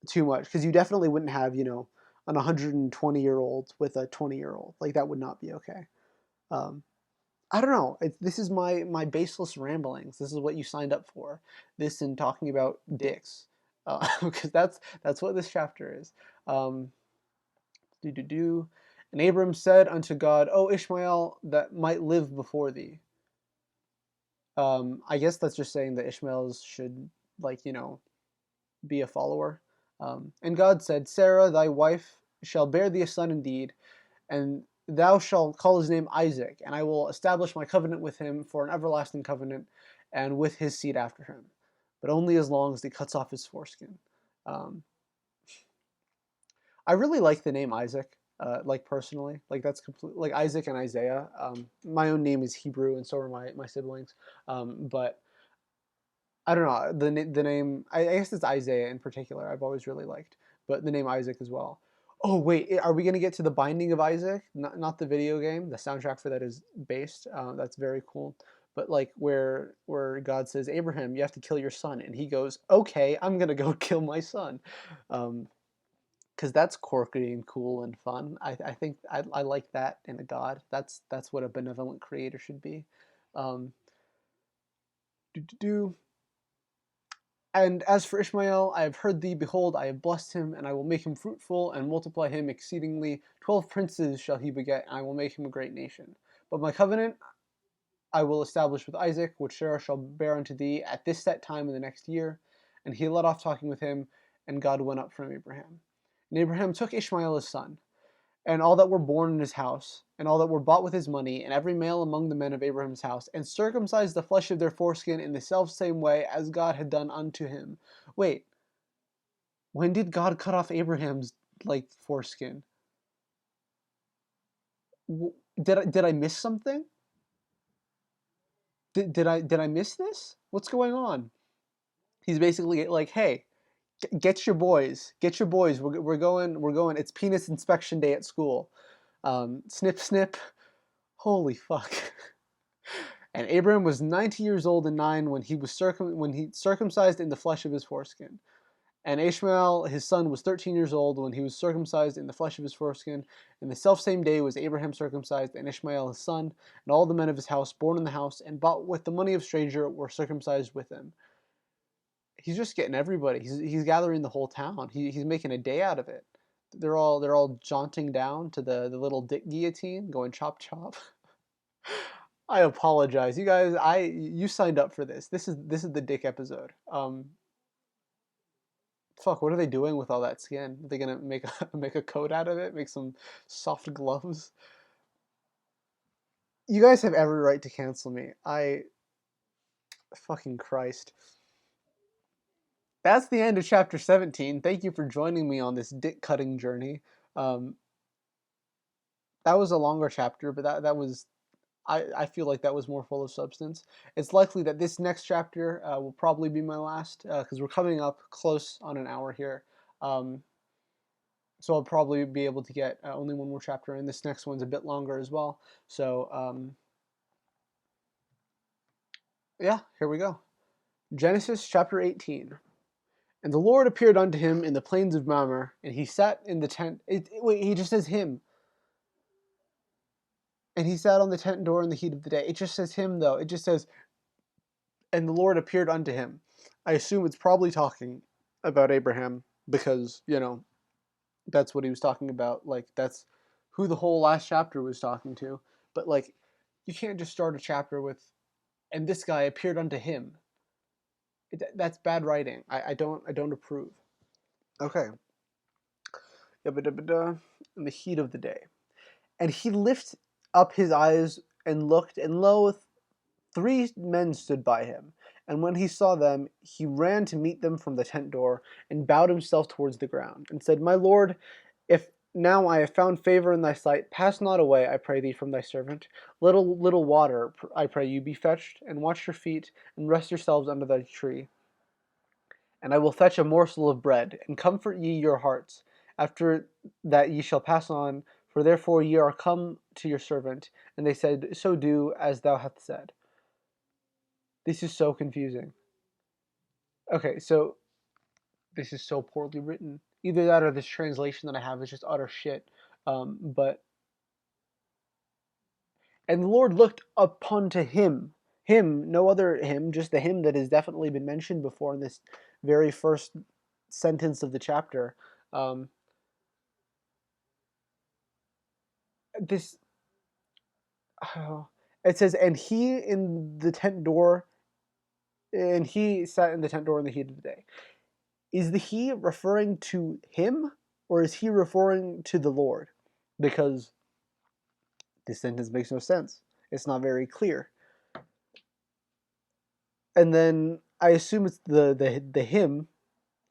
too much? Because you definitely wouldn't have an 120-year-old with a 20-year-old. Like, that would not be okay. Um, I don't know. This is my baseless ramblings. This is what you signed up for. This and talking about dicks, because that's what this chapter is. Um, do do do. And Abram said unto God, "O Ishmael, that might live before thee." I guess that's just saying that Ishmael's should, like, be a follower. And God said, "Sarah thy wife shall bear thee a son indeed, and thou shalt call his name Isaac, and I will establish my covenant with him for an everlasting covenant, and with his seed after him." but only as long as he cuts off his foreskin. Um, I really like the name Isaac. Like personally, like that's complete. Like Isaac and Isaiah. My own name is Hebrew, and so are my siblings. But I don't know the name. I guess it's Isaiah in particular. I've always really liked, but the name Isaac as well. Oh wait, are we gonna get to the Binding of Isaac? Not the video game. The soundtrack for that is based. That's very cool. But like where God says, Abraham, you have to kill your son, and he goes, okay, I'm gonna go kill my son. Because that's quirky and cool and fun. I think I like that in a god. That's what a benevolent creator should be. Um, do, do, do. And as for Ishmael, I have heard thee. Behold, I have blessed him, and I will make him fruitful and multiply him exceedingly. 12 princes shall he beget, and I will make him a great nation. But my covenant I will establish with Isaac, which Sarah shall bear unto thee at this set time in the next year. And he led off talking with him, and God went up from Abraham. And Abraham took Ishmael his son, and all that were born in his house, and all that were bought with his money, and every male among the men of Abraham's house, and circumcised the flesh of their foreskin in the selfsame way as God had done unto him. Wait, when did God cut off Abraham's like foreskin? Did I miss something? Did I miss this? What's going on? He's basically like, hey, get your boys, get your boys. We're going. It's penis inspection day at school. Snip, snip. Holy fuck. And Abraham was 90 years old and 9 when he circumcised in the flesh of his foreskin. And Ishmael, his son, was 13 years old when he was circumcised in the flesh of his foreskin. And the selfsame day was Abraham circumcised, and Ishmael his son, and all the men of his house born in the house, and bought with the money of stranger, were circumcised with him. He's just getting everybody. He's gathering the whole town. He's making a day out of it. They're all jaunting down to the little dick guillotine, going chop chop. I apologize, you guys. You signed up for this. This is the dick episode. Fuck, what are they doing with all that skin? Are they gonna make a coat out of it? Make some soft gloves? You guys have every right to cancel me. Fucking Christ. That's the end of chapter 17. Thank you for joining me on this dick cutting journey. Um, that was a longer chapter, but that was I feel like that was more full of substance. It's likely that this next chapter will probably be my last because we're coming up close on an hour here. Um, so I'll probably be able to get only one more chapter, and this next one's a bit longer as well. So yeah, here we go. Genesis chapter 18. And the Lord appeared unto him in the plains of Mamre, and he sat in the tent. Wait, he just says him. And he sat on the tent door in the heat of the day. It just says him, though. It just says, and the Lord appeared unto him. I assume it's probably talking about Abraham because, that's what he was talking about. Like, that's who the whole last chapter was talking to. But, like, you can't just start a chapter with, and this guy appeared unto him. That's bad writing. I don't approve. Okay. In the heat of the day. And he lifted up his eyes and looked, and lo, 3 men stood by him. And when he saw them, he ran to meet them from the tent door, and bowed himself towards the ground, and said, My Lord, if now I have found favor in thy sight, pass not away, I pray thee, from thy servant. Little water, I pray you, be fetched, and wash your feet, and rest yourselves under thy tree. And I will fetch a morsel of bread, and comfort ye your hearts. After that ye shall pass on, for therefore ye are come to your servant. And they said, So do as thou hast said. This is so confusing. Okay, so this is so poorly written. Either that or this translation that I have is just utter shit. And the Lord looked upon to him, no other him, just the him that has definitely been mentioned before in this very first sentence of the chapter. This it says, and he in the tent door, and he sat in the tent door in the heat of the day. Is the he referring to him, or is he referring to the Lord? Because this sentence makes no sense. It's not very clear. And then I assume it's the him.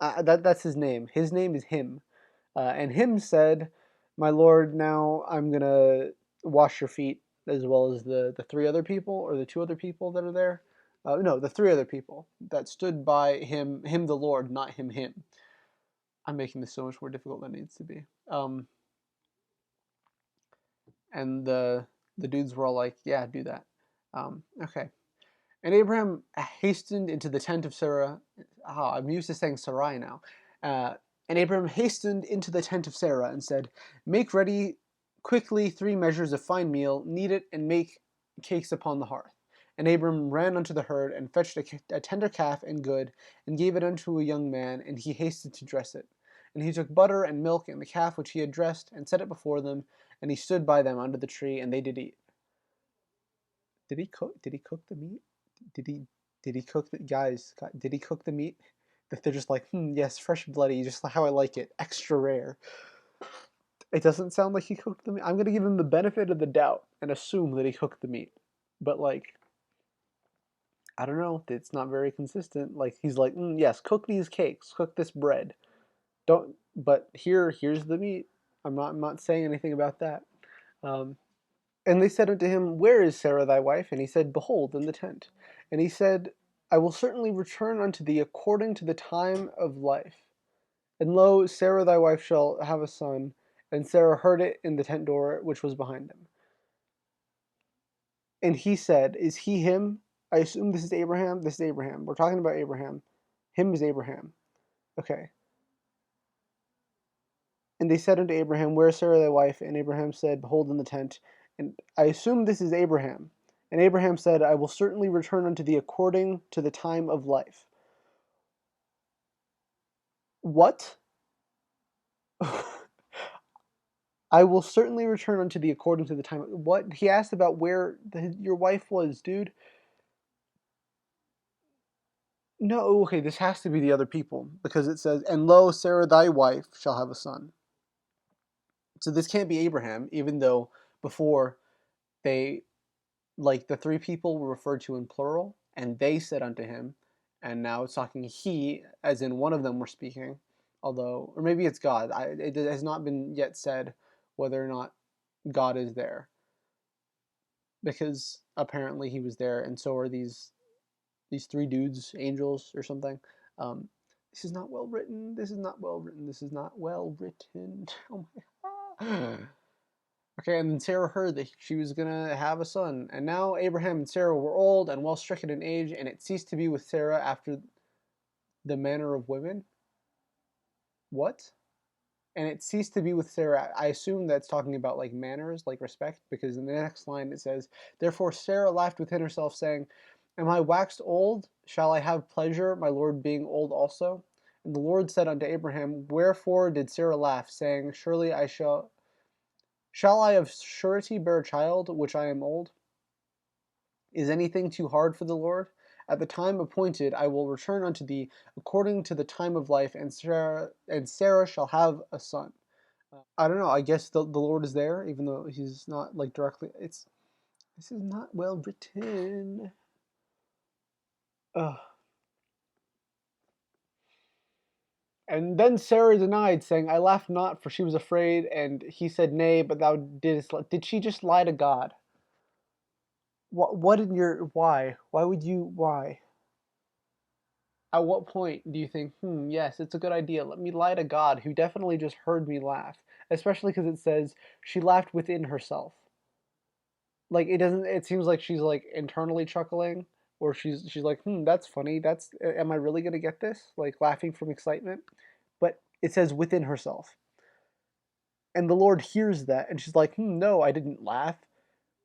That's his name. His name is him. And him said, "My lord, now I'm gonna wash your feet as well as the three other people or the two other people that are there. No, the three other people that stood by him the Lord, not him. I'm making this so much more difficult than it needs to be. And the dudes were all like, "Yeah, do that." Okay. And Abraham hastened into the tent of Sarah. Oh, I'm used to saying Sarai now. Uh, and Abraham hastened into the tent of Sarah and said, "Make ready quickly 3 measures of fine meal, knead it, and make cakes upon the hearth." And Abram ran unto the herd, and fetched a tender calf and good, and gave it unto a young man, and he hasted to dress it. And he took butter and milk and the calf which he had dressed, and set it before them, and he stood by them under the tree, and they did eat. Did he cook? Did he cook the meat? Did he? Did he cook the guys? Did he cook the meat? That they're just like, yes, fresh bloody, just how I like it, extra rare. It doesn't sound like he cooked the meat. I'm gonna give him the benefit of the doubt and assume that he cooked the meat, but like, I don't know. It's not very consistent. Like he's like, yes, cook these cakes, cook this bread. Don't. But here's the meat. I'm not saying anything about that. Um, And they said unto him, Where is Sarah thy wife? And he said, Behold, in the tent. And he said, I will certainly return unto thee according to the time of life. And lo, Sarah thy wife shall have a son. And Sarah heard it in the tent door which was behind them. And he said, Is he him? I assume this is Abraham. This is Abraham. We're talking about Abraham. Him is Abraham. Okay. And they said unto Abraham, Where is Sarah thy wife? And Abraham said, Behold, in the tent. And I assume this is Abraham. And Abraham said, I will certainly return unto thee according to the time of life. What? I will certainly return unto thee according to the time. What? He asked about where your wife was, dude. No, okay, this has to be the other people because it says, And lo, Sarah thy wife shall have a son. So this can't be Abraham, even though before they, like the three people were referred to in plural, and they said unto him, and now it's talking he, as in one of them were speaking, although, or maybe it's God. It has not been yet said whether or not God is there, because apparently he was there, and so are these three dudes, angels or something. Um, this is not well written. This is not well written. This is not well written. Oh my god. Okay, and then Sarah heard that she was gonna have a son, and now Abraham and Sarah were old and well stricken in age, and it ceased to be with Sarah after the manner of women. What? And it ceased to be with Sarah. I assume that's talking about like manners, like respect, because in the next line it says, Therefore Sarah laughed within herself, saying, Am I waxed old? Shall I have pleasure, my Lord being old also? And the Lord said unto Abraham, Wherefore did Sarah laugh, saying, Surely I shall I of surety bear a child, which I am old? Is anything too hard for the Lord? At the time appointed I will return unto thee according to the time of life, and Sarah shall have a son. I don't know. I guess the Lord is there, even though he's not like directly. This is not well written. Ugh. And then Sarah denied, saying, I laughed not, for she was afraid. And he said, Nay, but thou didst. Did she just lie to God? What in your why? Why would you why? At what point do you think, yes, it's a good idea. Let me lie to God, who definitely just heard me laugh. Especially because it says she laughed within herself. Like it doesn't. It seems like she's like internally chuckling, or she's like, that's funny. That's am I really gonna get this? Like laughing from excitement. But it says within herself, and the Lord hears that, and she's like, no, I didn't laugh.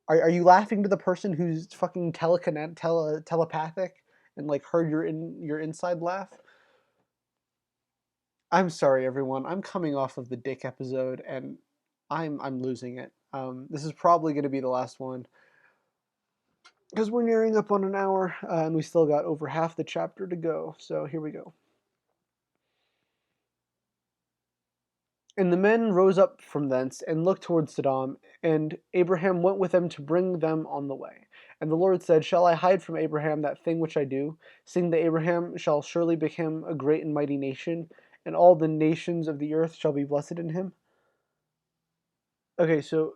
Are you laughing to the person who's fucking telepathic and like heard your inside laugh? I'm sorry, everyone. I'm coming off of the Dick episode, and I'm losing it. This is probably going to be the last one because we're nearing up on an hour, and we still got over half the chapter to go. So here we go. And the men rose up from thence and looked toward Sodom, and Abraham went with them to bring them on the way. And the Lord said, Shall I hide from Abraham that thing which I do, seeing that Abraham shall surely become a great and mighty nation, and all the nations of the earth shall be blessed in him? Okay, so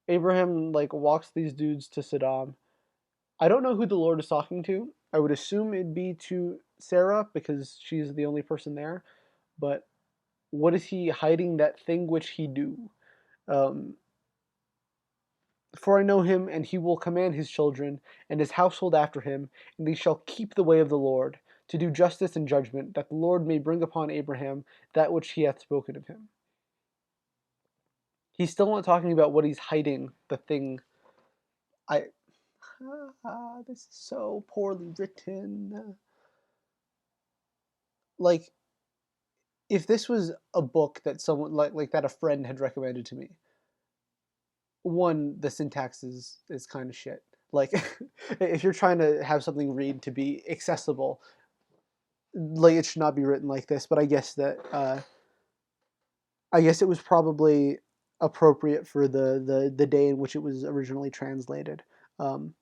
Abraham like walks these dudes to Sodom. I don't know who the Lord is talking to. I would assume it'd be to Sarah because she's the only person there. But what is he hiding that thing which he do? Um, For I know him, and he will command his children and his household after him, and they shall keep the way of the Lord, to do justice and judgment, that the Lord may bring upon Abraham that which he hath spoken of him. He's still not talking about what he's hiding, the thing. I this is so poorly written. Like, if this was a book that someone like that a friend had recommended to me, one, the syntax is kind of shit. Like, if you're trying to have something read to be accessible, like it should not be written like this. But I guess it was probably appropriate for the day in which it was originally translated. Um,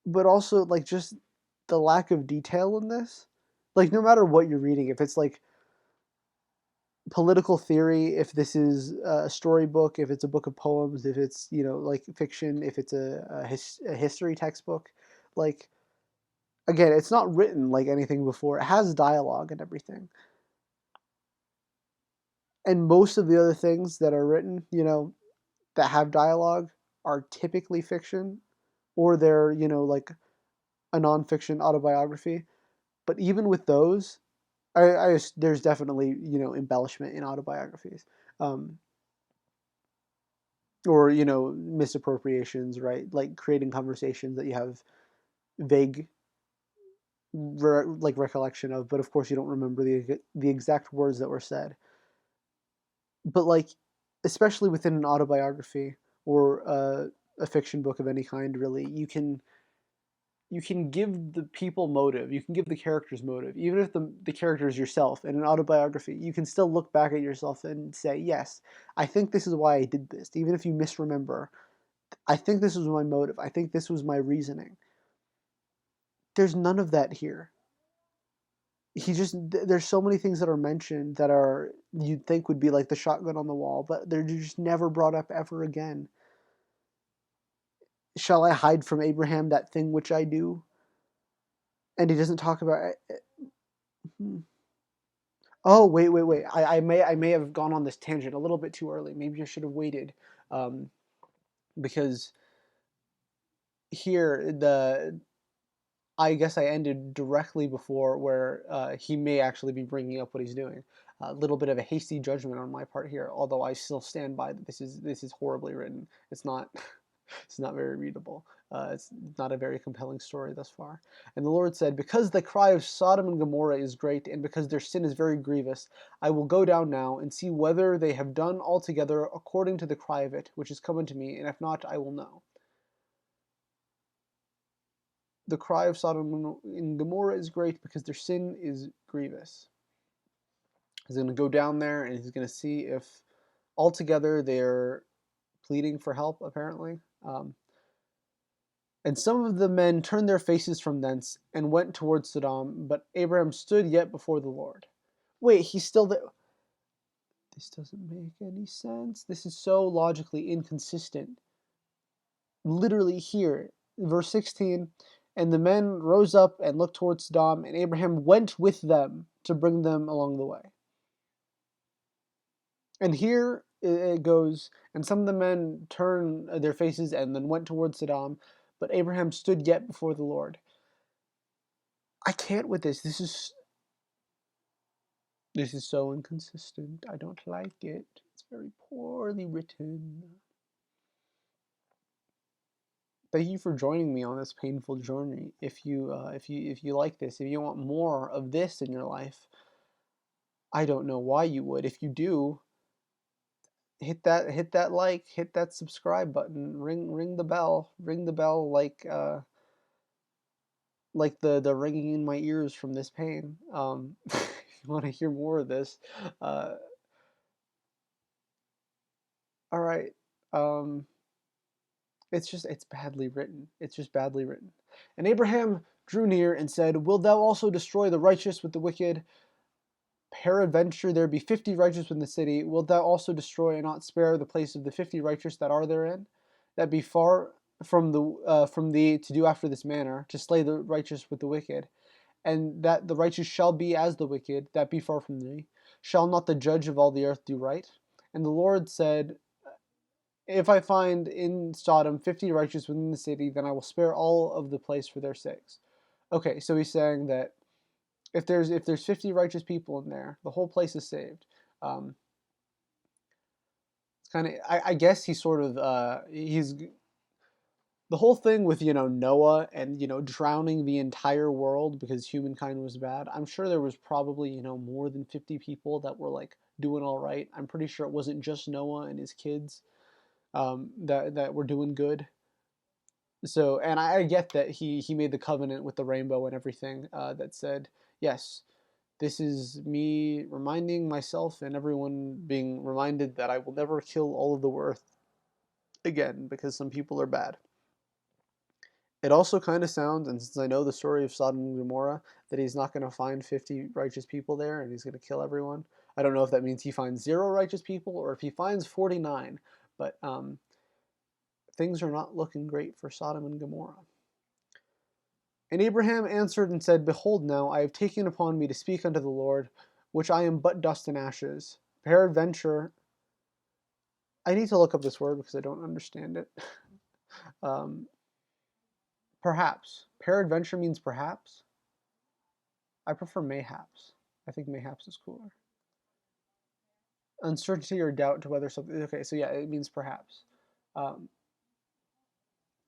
but also like just the lack of detail in this. Like no matter what you're reading, if it's like political theory, if this is a storybook, if it's a book of poems, if it's like fiction, if it's a history textbook, like again, it's not written like anything before. It has dialogue and everything, and most of the other things that are written, that have dialogue are typically fiction, or they're like a nonfiction autobiography. But even with those, there's definitely embellishment in autobiographies. Um, or misappropriations, right? Like creating conversations that you have vague like recollection of, but of course you don't remember the exact words that were said. But like, especially within an autobiography or a fiction book of any kind, really, you can give the people motive, you can give the characters motive, even if the character is yourself. In an autobiography, you can still look back at yourself and say, yes, I think this is why I did this, even if you misremember. I think this was my motive. I think this was my reasoning. There's none of that here. There's so many things that are mentioned that are you'd think would be like the shotgun on the wall, but they're just never brought up ever again. Shall I hide from Abraham that thing which I do? And he doesn't talk about it. Oh, wait. I may have gone on this tangent a little bit too early. Maybe I should have waited, um, because here I guess I ended directly before where he may actually be bringing up what he's doing. A little bit of a hasty judgment on my part here, although I still stand by that this is horribly written. It's not it's not very readable. It's not a very compelling story thus far. And the Lord said, Because the cry of Sodom and Gomorrah is great, and because their sin is very grievous, I will go down now and see whether they have done altogether according to the cry of it, which is come unto me, and if not, I will know. The cry of Sodom and Gomorrah is great because their sin is grievous. He's going to go down there and he's going to see if altogether they're pleading for help, apparently. And some of the men turned their faces from thence and went towards Sodom, but Abraham stood yet before the Lord. Wait, he's still there. This doesn't make any sense. This is so logically inconsistent. Literally here, verse 16, and the men rose up and looked towards Sodom, and Abraham went with them to bring them along the way. And here it goes, and some of the men turned their faces and then went towards Sodom, but Abraham stood yet before the Lord. I can't with this. This is so inconsistent. I don't like it. It's very poorly written. Thank you for joining me on this painful journey. If you like this, if you want more of this in your life, I don't know why you would. If you do, hit that like, hit that subscribe button, ring the bell like the ringing in my ears from this pain. If you want to hear more of this, uh, all right. Um, it's badly written. It's just badly written. And Abraham drew near and said, Wilt thou also destroy the righteous with the wicked? Peradventure there be 50 righteous in the city. Wilt thou also destroy and not spare the place of the 50 righteous that are therein? That be far from thee to do after this manner, to slay the righteous with the wicked, and that the righteous shall be as the wicked, that be far from thee. Shall not the judge of all the earth do right? And the Lord said, If I find in Sodom 50 righteous within the city, then I will spare all of the place for their sakes. Okay, so he's saying that if there's 50 righteous people in there, the whole place is saved. It's kind of, I guess he's sort of he's the whole thing with Noah and drowning the entire world because humankind was bad. I'm sure there was probably more than 50 people that were like doing all right. I'm pretty sure it wasn't just Noah and his kids that were doing good. So, and I get that he made the covenant with the rainbow and everything that said, yes, this is me reminding myself and everyone being reminded that I will never kill all of the earth again because some people are bad. It also kind of sounds, and since I know the story of Sodom and Gomorrah, that he's not going to find 50 righteous people there and he's going to kill everyone. I don't know if that means he finds 0 righteous people or if he finds 49, but things are not looking great for Sodom and Gomorrah. And Abraham answered and said, Behold now, I have taken upon me to speak unto the Lord, which I am but dust and ashes. Peradventure, I need to look up this word because I don't understand it. Perhaps. Peradventure means perhaps. I prefer mayhaps. I think mayhaps is cooler. Uncertainty or doubt to whether something... Okay, so yeah, it means perhaps.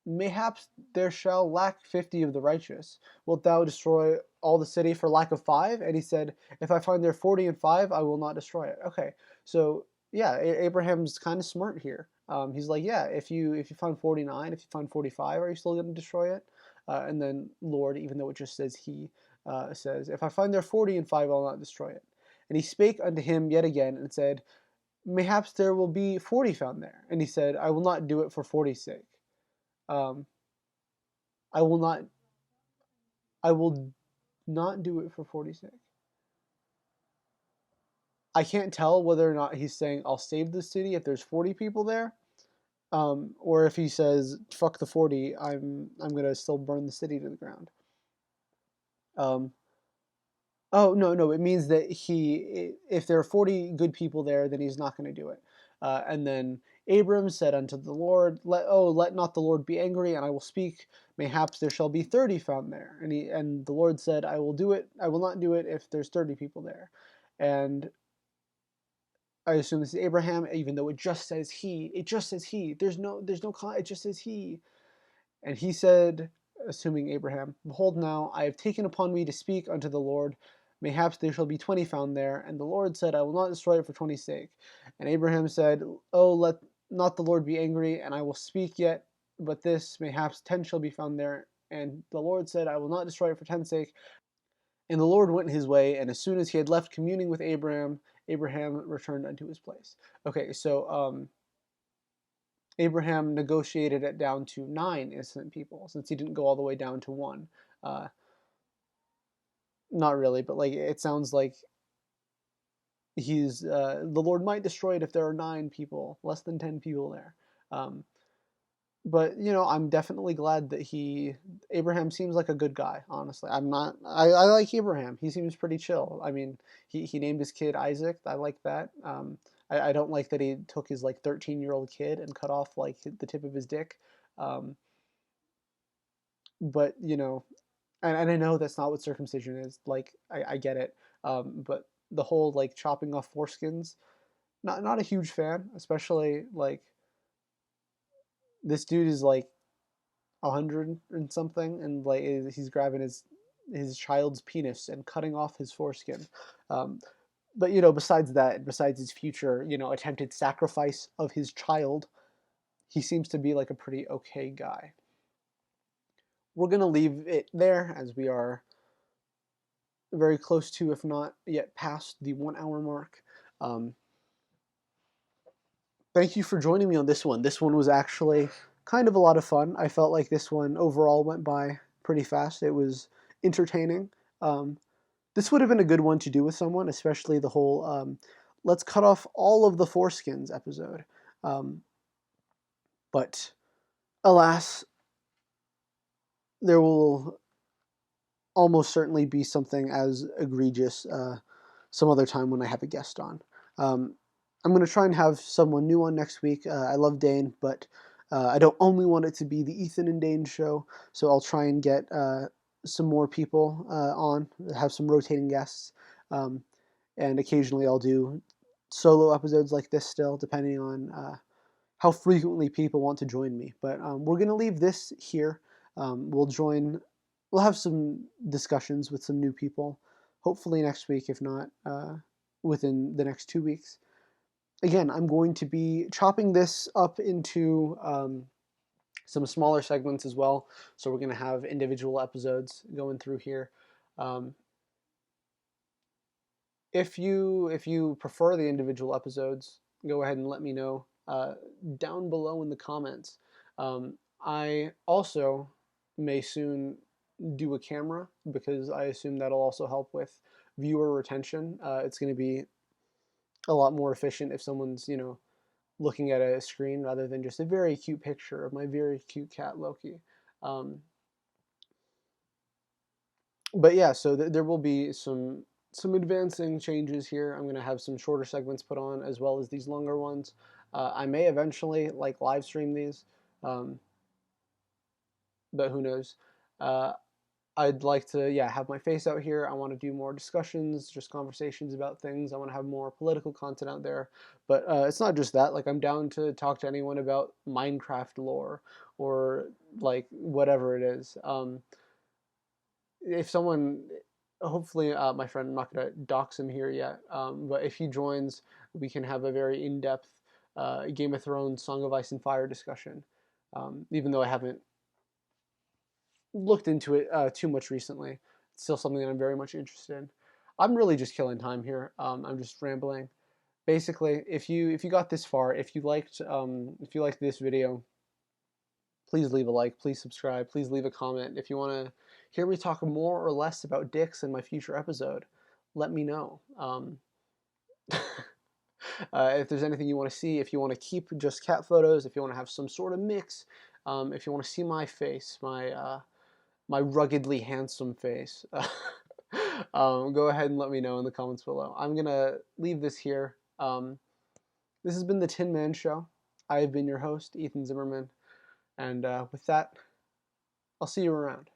Mayhaps there shall lack 50 of the righteous. Wilt thou destroy all the city for lack of 5? And he said, If I find there 40 and 5, I will not destroy it. Okay, so yeah, Abraham's kind of smart here. He's like, yeah, if you find 49, if you find 45, are you still going to destroy it? And then Lord, even though it just says he, says, If I find there 40 and 5, I will not destroy it. And he spake unto him yet again and said, Mayhaps there will be 40 found there. And he said, I will not do it for 40's sake. I will not do it for 40's sake. I can't tell whether or not he's saying I'll save the city if there's 40 people there, or if he says fuck the 40, I'm gonna still burn the city to the ground. Oh no, it means that if there are 40 good people there, then he's not going to do it. And then Abram said unto the Lord, let not the Lord be angry, and I will speak. Mayhaps there shall be 30 found there. And the Lord said, I will do it. I will not do it if there's 30 people there. And I assume this is Abraham, even though it just says he. It just says he. There's no. It just says he. And he said, assuming Abraham, Behold now, I have taken upon me to speak unto the Lord. Mayhaps there shall be 20 found there. And the Lord said, I will not destroy it for 20's sake. And Abraham said, Oh, let not the Lord be angry, and I will speak yet, but this, mayhaps 10 shall be found there. And the Lord said, I will not destroy it for 10's sake. And the Lord went his way, and as soon as he had left communing with Abraham returned unto his place. Okay, so Abraham negotiated it down to 9 innocent people, since he didn't go all the way down to 1. Not really, but like it sounds like he's the Lord might destroy it if there are 9 people, less than 10 people there. But I'm definitely glad that Abraham seems like a good guy. Honestly, I like Abraham. He seems pretty chill. I mean, he named his kid Isaac. I like that. I don't like that he took his like 13-year-old kid and cut off like the tip of his dick. But and I know that's not what circumcision is. Like I get it. But the whole like chopping off foreskins, not a huge fan. Especially like this dude is like 100 and something, and like he's grabbing his child's penis and cutting off his foreskin. But besides that, besides his future, attempted sacrifice of his child, he seems to be like a pretty okay guy. We're gonna leave it there as we are very close to, if not yet past, the 1-hour mark. Thank you for joining me on this one. This one was actually kind of a lot of fun. I felt like this one overall went by pretty fast. It was entertaining. This would have been a good one to do with someone, especially the whole let's cut off all of the foreskins episode. But alas, there will almost certainly be something as egregious some other time when I have a guest on. I'm going to try and have someone new on next week. I love Dane, but I don't only want it to be the Ethan and Dane show, so I'll try and get some more people on, have some rotating guests, and occasionally I'll do solo episodes like this still, depending on how frequently people want to join me. But we're going to leave this here. We'll have some discussions with some new people, hopefully next week, if not within the next 2 weeks. Again, I'm going to be chopping this up into some smaller segments as well. So we're going to have individual episodes going through here. If you prefer the individual episodes, go ahead and let me know down below in the comments. I also may soon do a camera because I assume that'll also help with viewer retention. It's going to be a lot more efficient if someone's, looking at a screen rather than just a very cute picture of my very cute cat Loki. But yeah, so there will be some advancing changes here. I'm going to have some shorter segments put on as well as these longer ones. I may eventually like live stream these, but who knows. I'd like to, have my face out here. I want to do more discussions, just conversations about things. I want to have more political content out there. But it's not just that. Like, I'm down to talk to anyone about Minecraft lore or, like, whatever it is. If someone, hopefully, my friend, I'm not going to dox him here yet, but if he joins, we can have a very in-depth Game of Thrones, Song of Ice and Fire discussion. Even though I haven't looked into it too much recently. It's still something that I'm very much interested in. I'm really just killing time here. I'm just rambling. Basically, if you got this far, if you liked this video, please leave a like, please subscribe, please leave a comment. If you want to hear me talk more or less about dicks in my future episode, let me know. If there's anything you want to see, if you want to keep just cat photos, if you want to have some sort of mix, if you want to see my face, my ruggedly handsome face, go ahead and let me know in the comments below. I'm going to leave this here. This has been the Tin Man Show. I have been your host, Ethan Zimmerman. And with that, I'll see you around.